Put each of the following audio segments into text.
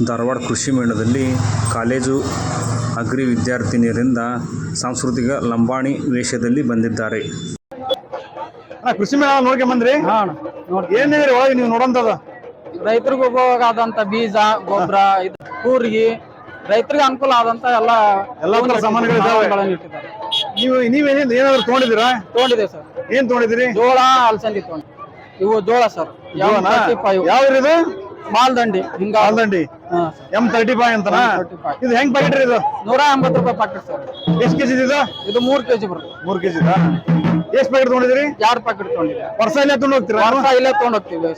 ಧಾರವಾಡ ಕೃಷಿ ಮೇಳದಲ್ಲಿ college agri ವಿದ್ಯಾರ್ಥಿನಿಯರಿಂದ ಸಾಂಸ್ಕೃತಿಕ ಲಂಬಾಣಿ ವೇಷದಲ್ಲಿ ಬಂದಿದ್ದಾರೆ. ಕೃಷಿ ಮೇಳ ನೋಡ್ಕೊಂಡ್ ಬಂದ್ರಿ? ಏನಿದ್ರಿ ಒಳಗೆ ನೀವು ನೋಡೋಂಥದ್ದು? ರೈತರಿಗೆ ಉಪಯೋಗ ಆದಂತ ಬೀಜ, ಗೊಬ್ಬರ, ಕೂರ್ಗಿ, ರೈತರಿಗೆ ಅನುಕೂಲ ಆದಂತ ಎಲ್ಲ ತರ ಸಾಮಾನುಗಳಿದ್ದಾವೆ. ನೀವೇನೇನು ಏನಾದ್ರು ತೊಗೊಂಡಿದ್ದೀರಾ? ತಗೊಂಡಿದ್ದೇವೆ ಸರ್. ಏನ್ ತೊಗೊಂಡಿದ್ದೀರಿ? ಜೋಳ, ಅಲಸಂದಿ ತಗೊಂಡಿ. ಇವು ಜೋಳ ಸರ್. ಯಾವ ಇದು? ಮಾಲ್ದಂಡಿ. ಮಾಲ್ದಂಡಿ M35 ಅಂತನಾ? ಇದು ಹೆಂಗ್ ಪ್ಯಾಕೆಟ್ ಇದು? 180 ರೂಪಾಯಿ ಪ್ಯಾಕೆಟ್ ಸರ್. ಎಷ್ಟು ಕೆಜಿ ಇದು? ಇದು 3 ಕೆಜಿ ಬರುತ್ತೆ. 3 ಕೆಜಿ ಎಷ್ಟು ಪ್ಯಾಕೆಟ್ ತೊಗೊಂಡಿದ್ದೀರಿ? 2 ಪ್ಯಾಕೆಟ್ ತಗೊಂಡಿದ್ದೀವಿ. ವರ್ಷ ಇಲ್ಲೇ ತಗೊಂಡು ಹೋಗ್ತೀರಾ? ವರ್ಷ ಇಲ್ಲೇ ತಗೊಂಡ್ ಹೋಗ್ತೀವಿ.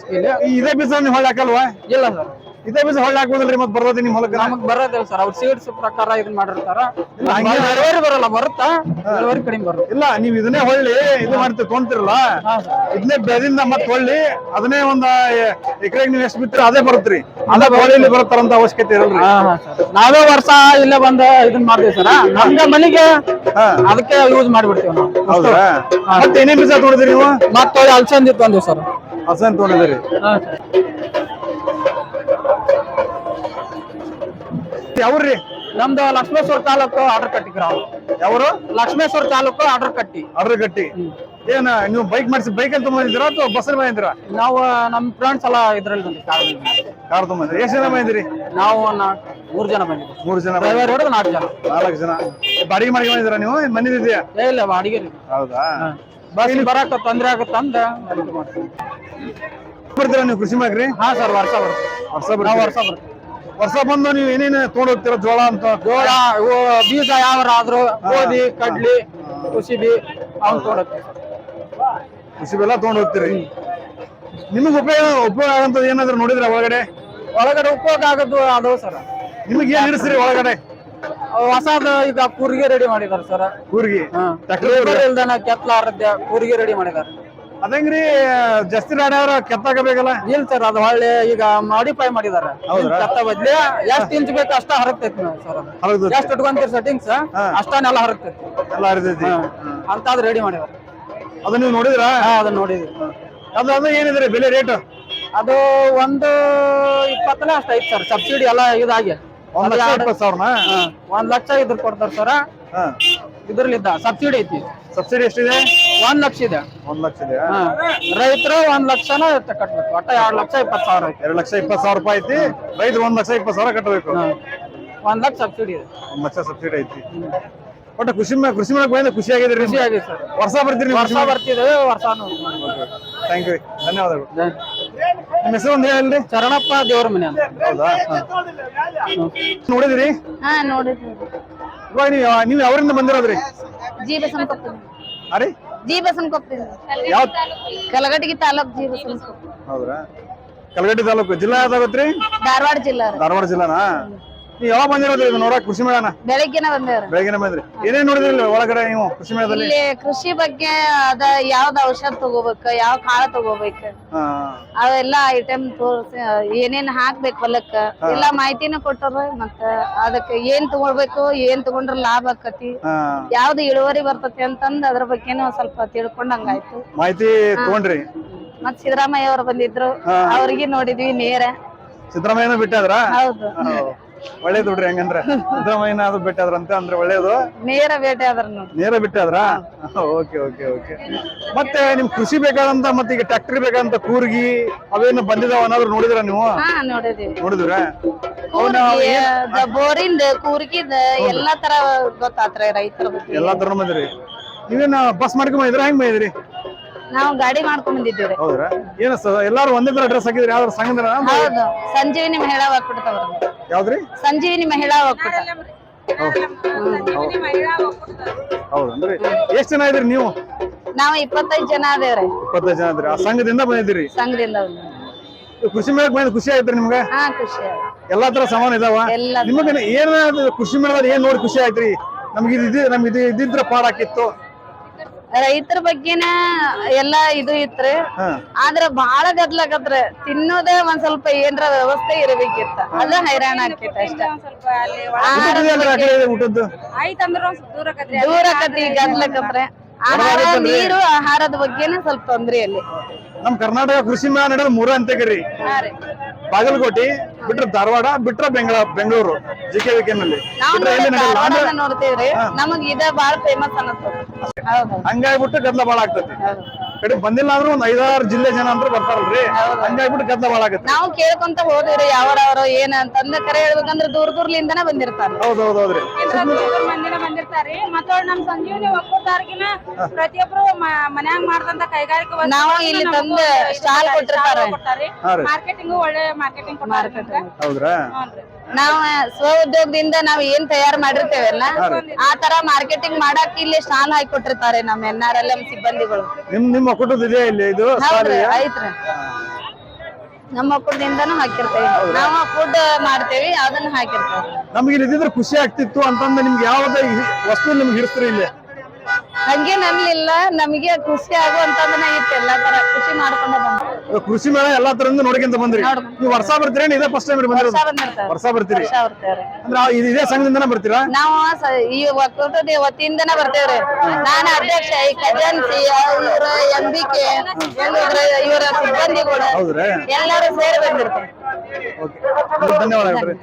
ಇದೇ ಬೀಜ ನೀವು ಹೊಳ್ಳಿ ಹಾಕಲ್ವಾ? ಇಲ್ಲ ಸರ್, ಇದೇ ಬೀಜ ಹೊಳ್ಳಿ ಹಾಕೋದಿಲ್ರಿ? ಮತ್ತೆ ಬರೋದಿ ನಿಮ್ ಹೊಲಕ್ಕೆ? ನಮಗ್ ಬರೋದಿಲ್ಲ ಸರ್, ಅವ್ರ ಸೀಡ್ಸ್ ಪ್ರಕಾರ ಇದನ್ನ ಮಾಡಿರ್ತಾರ. ಇಳುವರಿ ಬರಲ್ಲ, ಬರುತ್ತಾ ಇಳುವರಿ ಕಡಿಮೆ ಬರುತ್ತೆ. ಇಲ್ಲ, ನೀವು ಇದನ್ನೇ ಹೊಳ್ಳಿ ಇದು ಮಾಡ್ತೀರಿ ತೊಗೊಂತಿರಲ್ಲ, ಇದನ್ನೇ ಬೆದಿಂದ ಮತ್ತೆ ಹೊಳ್ಳಿ ಅದನ್ನೇ ಒಂದ್ ಎಕರೆಗೆ ನೀವು ಎಷ್ಟು ಬಿತ್ತೀರ ಅದೇ ಬರುತ್ತ್ರಿ. ಅದೇ ಹೊಳ್ಳಿ ಬರುತ್ತಾರಂತ ಅವಶ್ಯಕತೆ ಇರಲ್ರಿ. ನಾವೇ ವರ್ಷ ಇಲ್ಲೇ ಬಂದ ಇದನ್ನ ಮಾಡ್ತೀವಿ ಸರ್. ನಮ್ಗೆ ಮನೆಗೆ ಅದಕ್ಕೆ ಯೂಸ್ ಮಾಡಿಬಿಡ್ತೀವಿ ನಾವು. ಹೌದಾ? ಮತ್ತೆ ಏನೇನ್ ಬೀಜ ತೊಗೊಂಡಿದ್ರಿ ನೀವು? ಮತ್ತೆ ಅಲಸಂದಿ ತಂದಿವಿ ಸರ್. ಅಲಸಂದಿ ತೊಗೊಂಡಿದ್ದೀರಿ? ಯಾವ್ರಿ? ನಮ್ದು ಲಕ್ಷ್ಮೇಶ್ವರ ತಾಲೂಕು ಆರ್ಡರ್ಕಟ್ಟಿ ಗ್ರಾಮ. ಯಾವರು? ಲಕ್ಷ್ಮೇಶ್ವರ ತಾಲೂಕು ಆರ್ಡರ್ಕಟ್ಟಿ. ಆರ್ಡರ್ಕಟ್ಟಿ. ಏನ ನೀವು ಬೈಕ್ ಮಾಡಿಸಿ ಬೈಕ್ ಅಂತ ಬಂದಿದ್ದೀರಾ ಅಥವಾ ಬಸ್ಸಲ್ಲಿ ಬಂದಿದ್ದೀರಾ? ನಾವು ನಮ್ ಫ್ರೆಂಡ್ಸ್ ಎಲ್ಲ ಇದ್ರಲ್ಲಿ ಬಂದ್ವಿ, ಕಾರ್ ತಗೊಂಡ್ಬಂದ್ರಿ. ಎಷ್ಟು ಜನ ಬಂದಿರಿ? ನಾವು 3 ಜನ ಬಂದಿದ್ವಿ. 3 ಜನ? ಡ್ರೈವರ್ ಹಿಡಿದು 4 ಜನ. 4 ಜನ ಬಾಡಿಗೆ ಮಾಡಿ ಬಂದಿದ್ದೀರಾ ನೀವು? ಮನೇದಿದೆಯಾ? ಇಲ್ಲ, ಬಾಡಿಗೆ. ಹೌದಾ? ಬಸ್ ಬರಕ ತೊಂದ್ರೆ ಆಗತ್ತ ಅಂದ ಬರ್ತೀರಾ ನೀವು ಕೃಷಿ ಮಾಡ್ರಿ? ಹಾ ಸರ್, ವರ್ಷ ಬರುತ್ತೆ. ವರ್ಷ ಬಂದು ನೀವು ಏನೇನು ತೊಗೊಂಡು ಹೋಗ್ತೀರಾ? ಜೋಳ ಅಂತ? ಜೋಳ, ಇವು ಬೀಜ ಯಾವ ಆದ್ರು, ಗೋಧಿ, ಕಡ್ಲಿ, ಕುಸಿಬಿ ಅವ್ನು ತೊಗೊಂಡೋಗ್ತೀವಿ. ಕುಸಿಬಿ ಎಲ್ಲ ತೊಗೊಂಡು ಹೋಗ್ತೀರಿ? ನಿಮಗೆ ಉಪಯೋಗ ಆಗಂತದ್ದು ಏನಾದ್ರು ನೋಡಿದ್ರ ಒಳಗಡೆ? ಉಪಯೋಗ ಆಗೋದು ಅದು ಸರ್. ನಿಮಗೆ ಏನ್ ಇಡಿಸ್ರಿ ಒಳಗಡೆ? ಹೊಸದು ಈಗ ಕೂರ್ಗಿ ರೆಡಿ ಮಾಡಿದಾರೆ ಸರ್. ಕೂರ್ಗಿ ಇಲ್ದನ ಕೆತ್ತಲಾರದ್ದೆ ಕೂರ್ಗಿ ರೆಡಿ ಮಾಡಿದಾರೆ. ಅದಂಗ್ರಿ ಜಾಸ್ತಿ ರಾಡ್ಯಾರ ಕೆತ್ತಾಗಬೇಕಲ್ಲ? ಇಲ್ಲ ಸರ್, ಅದು ಹೊಳ್ಳಿ ಈಗ ಮಾಡಿಫೈ ಮಾಡಿದಾರೆ. ಕೆತ್ತ ಬದ್ಲಿ ಎಷ್ಟು ಇಂಚ್ ಬೇಕು ಅಷ್ಟ ಹರಕ್ತೈತಿ ಸರ್. ಎಷ್ಟು ಇಟ್ಕೊಂತೀರಿ ಸೆಟ್ಟಿಂಗ್ಸ್ ಅಷ್ಟನೆಲ್ಲ ಹರಕ್ತೈತಿ. ಎಲ್ಲ ಹರಿದೈತಿ ಅಂತ ರೆಡಿ ಮಾಡಿದಾರೆ. ಅದನ್ನ ನೀವು ನೋಡಿದ್ರಾ? ಅದನ್ನ ನೋಡಿದ್ವಿ. ಅದು ಏನಿದ್ರೆ ಬೆಲೆ ರೇಟ್? ಅದು 120 ಅಷ್ಟ ಐತಿ ಸರ್. ಸಬ್ಸಿಡಿ ಎಲ್ಲ ಇದಾಗಿ 1,20,000. 1 ಲಕ್ಷ ಇದ್ರ ಕೊಡ್ತಾರ ಸರ್. ಇದ್ರಲ್ಲಿದ್ದ ಸಬ್ಸಿಡಿ ಐತಿ. ಸಬ್ಸಿಡಿ ಎಷ್ಟಿದೆ? 1 ಲಕ್ಷ ಇದೆ. 1 ಲಕ್ಷ ಇದೆ. ರೈತರು 1 ಲಕ್ಷನ ಕಟ್ಬೇಕು. ಒಟ್ಟ 2,20,000 ಐತಿ. 2,20,000 ರೂಪಾಯಿ ಐತಿ. ರೈತರು 1,20,000 ಕಟ್ಟಬೇಕು. 1 ಲಕ್ಷ ಸಬ್ಸಿಡಿ ಇದೆ. 1 ಲಕ್ಷ ಸಬ್ಸಿಡಿ ಐತಿ. ಒಟ್ಟ ಕೃಷಿ ಮೇಳಕ್ಕೆ ಬಂದ ಖುಷಿ ಆಗಿದೆ? ಖುಷಿ ಆಗಿದೆ ಸರ್. ವರ್ಷ ಬರ್ತೀರಿ? ವರ್ಷ ಬರ್ತಿದ್ದೇವೆ. ವರ್ಷ. ಥ್ಯಾಂಕ್ ಯು, ಧನ್ಯವಾದಗಳು. ನಿಮ್ಮ ಹೆಸರು ಒಂದು ಹೇಳಿ? ಚರಣಪ್ಪ ದೇವರ ಮನೆ ಅಂತ. ಹೌದಾ? ನೋಡಿದಿರಿ? ಹಾ, ನೋಡಿದ್ವಿ. ಇವಾಗ ನೀವು ಅವರಿಂದ ಬಂದಿರೋದ್ರಿ? ಜಿ ಬಸವನಕೊಪ್ಪ. ಅರೆ, ಜಿ ಬಸವನಕೊಪ್ಪ. ಯಾವ? ಕಲಘಟಗಿ ತಾಲೂಕು, ಜಿ ಬಸವನಕೊಪ್ಪ. ಹೌದ್ರಾ? ಕಲಘಟಗಿ ತಾಲೂಕು. ಜಿಲ್ಲಾ ಯಾವ್ದಾಗತ್ರಿ? ಧಾರವಾಡ ಜಿಲ್ಲಾ. ಧಾರವಾಡ ಜಿಲ್ಲಾನಾ? ನೀವು ಯಾವಾಗ ಬಂದಿರೋದ್ರಿ ಇದು ನೋಡಕ್ ಕೃಷಿ ಮೇಳನ? ಬೆಳಗ್ಗೆನ ಬಂದೇವ್ರಿ. ಬೆಳಗ್ಗೆನ ಬಂದ್ರಿ. ಏನೇನ್ ನೋಡಿದ್ರಿ ಒಳಗಡೆ ನೀವು ಕೃಷಿ ಮೇಳದಲ್ಲಿ? ಇಲ್ಲಿ ಕೃಷಿ ಬಗ್ಗೆ ಅದ ಯಾವ್ದ ಔಷಧ ತಗೋಬೇಕ, ಯಾವ ಕಾಳ ತಗೋಬೇಕ, ಅವೆಲ್ಲಾ ಐಟಮ್ ತೋರಿಸಿ ಏನೇನ್ ಹಾಕ್ಬೇಕು ಹೊಲಕ್ಕ ಎಲ್ಲಾ ಮಾಹಿತಿನ ಕೊಟ್ಟರ. ಮತ್ತ ಅದಕ್ಕೆ ಏನ್ ತಗೊಳ್ಬೇಕು, ಏನ್ ತಗೊಂಡ್ರ ಲಾಭ ಆಕತಿ, ಯಾವ್ದು ಇಳುವರಿ ಬರ್ತತಿ ಅಂತಂದ್ ಅದ್ರ ಬಗ್ಗೆನೂ ಸ್ವಲ್ಪ ತಿಳ್ಕೊಂಡಂಗಾಯ್ತು. ಮಾಹಿತಿ ತಗೊಂಡ್ರಿ? ಮತ್ ಸಿದ್ದರಾಮಯ್ಯ ಅವ್ರು ಬಂದಿದ್ರು, ಅವ್ರಿಗೆ ನೋಡಿದ್ವಿ ನೇರ. ಸಿದ್ದರಾಮಯ್ಯನ ಬಿಟ್ಟಾದ್ರ? ಹೌದು. ಒಳ್ಳೇದು ಬಿಡ್ರಿ. ಹಂಗಂದ್ರೆ ಸಿದ್ದರಾಮಯ್ಯನ ಅದು ಬಿಟ್ಟಾದ್ರಂತ ಅಂದ್ರೆ ಒಳ್ಳೇದು. ನೇರ ಭೇಟಿ ಆದ್ರ ನೋಡಿ. ನೇರ ಬಿಟ್ಟಾದ್ರ? Okay okay okay. ಮತ್ತೆ ನಿಮ್ ಕೃಷಿ ಬೇಕಾದಂತ ಮತ್ತೆ ಈಗ ಟ್ರ್ಯಾಕ್ಟರ್ ಬೇಕಾದಂತ ಕೂರ್ಗಿ ಅವೇನು ಬಂದಿದಾವ ಏನಾದ್ರು ನೋಡಿದ್ರ ನೀವು? ಹಾ, ನೋಡಿದ್ವಿ. ನೋಡಿದ್ರ? ಬೋರಿಂದ ಕೂರ್ಗಿದ ಎಲ್ಲಾ ತರ ಗೊತ್ತಾತ್ರಿ ರೈತರ ಬಗ್ಗೆ. ಎಲ್ಲಾ ತರ ಬಂದ್ರಿ. ನೀವೇನ ಬಸ್ ಮಾಡ್ಕೊಂಡ್ ಬಂದಿದ್ರ ಹೆಂಗ್ ಬಂದಿದ್ರಿ? ನಾವು ಗಾಡಿ ಮಾಡ್ಕೊಂಡ್ ಬಂದಿದ್ದೀವಿ. ಹೌದ್ರಾ? ಏನ ಎಲ್ಲಾರು ಒಂದೇ ತರ ಡ್ರೆಸ್ ಹಾಕಿದ್ರಿ? ಯಾವ್ದಾರು ಸಂಘದ? ಹೌದು, ಸಂಜೀವಿನಿ ಮಹಿಳಾ ಒಕ್ಕೂಟದವ್ರು. ಯಾವ್ದ್ರಿ? ಸಂಜೀವಿನಿ ಮಹಿಳಾ ಒಕ್ಕೂಟ. ಹೌದನ್ರಿ? ಎಷ್ಟ್ ಜನ ಇದ್ರಿ ನೀವು? ನಾವು 25 ಜನ ಅದೇವ್ರಿ. 25 ಜನ ಇದ್ರಿ. ಆ ಸಂಘದಿಂದ ಬಂದಿದ್ದೀರಿ? ಸಂಘದಿಂದ. ಕೃಷಿ ಮೇಳಕ್ಕೆ ಬಂದ ಖುಷಿ ಆಯ್ತ್ರಿ ನಿಮ್ಗೆ? ಹಾ, ಖುಷಿ. ಎಲ್ಲಾ ತರ ಸಾಮಾನು ಇದಾವ ನಿಮಗೆ? ಏನ್ ಕೃಷಿ ಮೇಳದಲ್ಲಿ ಏನ್ ನೋಡಿ ಖುಷಿ ಆಯ್ತ್ರಿ? ನಮ್ಗೆ ಇದಿದ್ರ ಪಾಡ್ ಹಾಕಿತ್ತು. ರೈತರ ಬಗ್ಗೆನ ಎಲ್ಲಾ ಇದು ಇತ್ರಿ. ಆದ್ರ ಬಹಳ ಗದ್ಲಾಗತ್ರಿ. ತಿನ್ನೋದೇ ಒಂದ್ ಸ್ವಲ್ಪ ಏನ್ರ ವ್ಯವಸ್ಥೆ ಇರಬೇಕಿತ್ತ. ಅದ ಹೈರಾಣ ಆಕೈತಿ ಅಷ್ಟ. ದೂರ ಆಕತಿ, ಗದ್ಲಕತ್ರಿ. ಆಹಾರ, ನೀರು, ಆಹಾರದ ಬಗ್ಗೆನ ಸ್ವಲ್ಪ ತೊಂದ್ರೆ ಅಲ್ಲಿ. ನಮ್ ಕರ್ನಾಟಕ ಕೃಷಿ ಮೇಳ ನಡೆದ 3 ಹಂತಕ್ರಿ. ಬಾಗಲಕೋಟೆ ಬಿಟ್ರೆ ಧಾರವಾಡ ಬಿಟ್ರೆ ಬೆಂಗಳೂರು JKVK ನಲ್ಲಿ ನಾವ್ ಬಿಟ್ರೆ ಎಲ್ಲಿ ನಡೆಯಲ್ಲ ಅಂದ್ರೆ ಧಾರವಾಡನ ನೋಡ್ತೇವ್ರಿ ನಮಗ್ ಇದ ಬಾಳ ಫೇಮಸ್ ಅನ್ನಿಸ್ತದ ಹೌದು ಹಂಗಾಗ್ಬಿಟ್ಟು ಗದ್ದಲ ಬಾಳ ಆಗ್ತೈತಿ ಕಡೆ ಬಂದಿಲ್ಲ ಅಂದ್ರೂ ಒಂದ್ 5-6 ಜಿಲ್ಲೆ ಜನ ಅಂತ ಬರ್ತಾರಲ್ರಿ ಹಂಗಾಗ್ಬಿಟ್ಟು ಗದ್ದಲ ಬಾಳ ಆಗತ್ತೆ ನಾವು ಕೇಳ್ಕೊಂತ ಹೋದ್ರಿ ಯಾವ್ರವ್ರು ಏನ್ ಅಂತಂದ ಕರೆ ಹೇಳ್ಬೇಕಂದ್ರ ದೂರಲಿಂದನ ಬಂದಿರ್ತಾರ ಹೌದೌದೌದ್ರಿ ಮಂದಿನ ಬಂದಿರ್ತಾರಿ ಮತ್ತೊಳ್ ನಮ್ ಸಂಜೀವನಿ ಒಕ್ಕೂಟದಾರ್ಗಿನ ಪ್ರತಿಯೊಬ್ರು ಮನ್ಯಾಗ ಮಾಡ್ದಂತ ಕೈಗಾರಿಕೆ ನಾವು ಇಲ್ಲಿ ತಂದ ಸ್ಟಾಲ್ ಕೊಟ್ಟಿರ್ತಾರ ಮಾರ್ಕೆಟಿಂಗ್ ಒಳ್ಳೆ ಮಾರ್ಕೆಟಿಂಗ್ ಕೊಡ್ತಾರೆ ಹೌದ್ರಾ ನಾವ್ ಸ್ವ ಉದ್ಯೋಗದಿಂದ ನಾವ್ ಏನ್ ತಯಾರು ಮಾಡಿರ್ತೇವಲ್ಲ ಆ ತರ ಮಾರ್ಕೆಟಿಂಗ್ ಮಾಡಾಕ ಇಲ್ಲಿ ಸ್ಟಾಲ್ ಹಾಕಿ ಕೊಟ್ಟಿರ್ತಾರೆ ನಮ್ಮ NRLM ಸಿಬ್ಬಂದಿಗಳು ನಿಮ್ಮ ಒಕ್ಕೂಟದ ಇದೆ ಇಲ್ಲಿ ಇದು ಹೌದ್ರಿ ಐತ್ರಿ ನಮ್ಮ ಒಕ್ಕೂಟದಿಂದನೂ ಹಾಕಿರ್ತೇವೆ ನಾವು ಫುಡ್ ಮಾಡ್ತೇವಿ ಅದನ್ನ ಹಾಕಿರ್ತೇವೆ ನಮ್ಗೆ ಇಲ್ಲಿ ಇದ್ದಿದ್ರೆ ಖುಷಿ ಆಗ್ತಿತ್ತು ಅಂತಂದ್ರೆ ನಿಮ್ಗೆ ಯಾವ್ದೇ ವಸ್ತು ನಿಮ್ಗೆ ಹಿಡಿಸ್ತೀರಿ ಇಲ್ಲಿ ಹಂಗೇನ್ ಅನ್ಲಿಲ್ಲ ನಮಗೆ ಖುಷಿ ಆಗುವಂತದನ್ನ ಇತ್ತು ಎಲ್ಲಾ ತರ ಖುಷಿ ಮಾಡ್ಕೊಂಡ ಬಂದ ಕೃಷಿ ಮೇಳ ಎಲ್ಲಾ ತರದಿಂದ ನೋಡ್ಕೊಂತ ಬಂದ್ರಿ ನೀವು ವರ್ಷ ಬರ್ತೀರೇನು ಇದೇ ಫಸ್ಟ್ ಟೈಮ್ ಬಂದಿರೋದು ವರ್ಷ ಬರ್ತೀರಿ ಅಂದ್ರೆ ಇದೇ ಸಂಘದಿಂದನೇ ಬರ್ತೀರಾ ನಾವು ಈ ಒಕ್ಕೂಟದ ವತಿಯಿಂದನೇ ಬರ್ತೇವ್ರಿ ನಾನು ಅಧ್ಯಕ್ಷ ಈ ಖಜಾನ್ಸಿ ಇವ್ರ MBK ಇವರ ಸಿಬ್ಬಂದಿಗಳು ಹೌದ್ರಾ ಎಲ್ಲರೂ ಸೇರಿ ಬಂದಿರ್ತೇವೆ ಧನ್ಯವಾದಗಳು.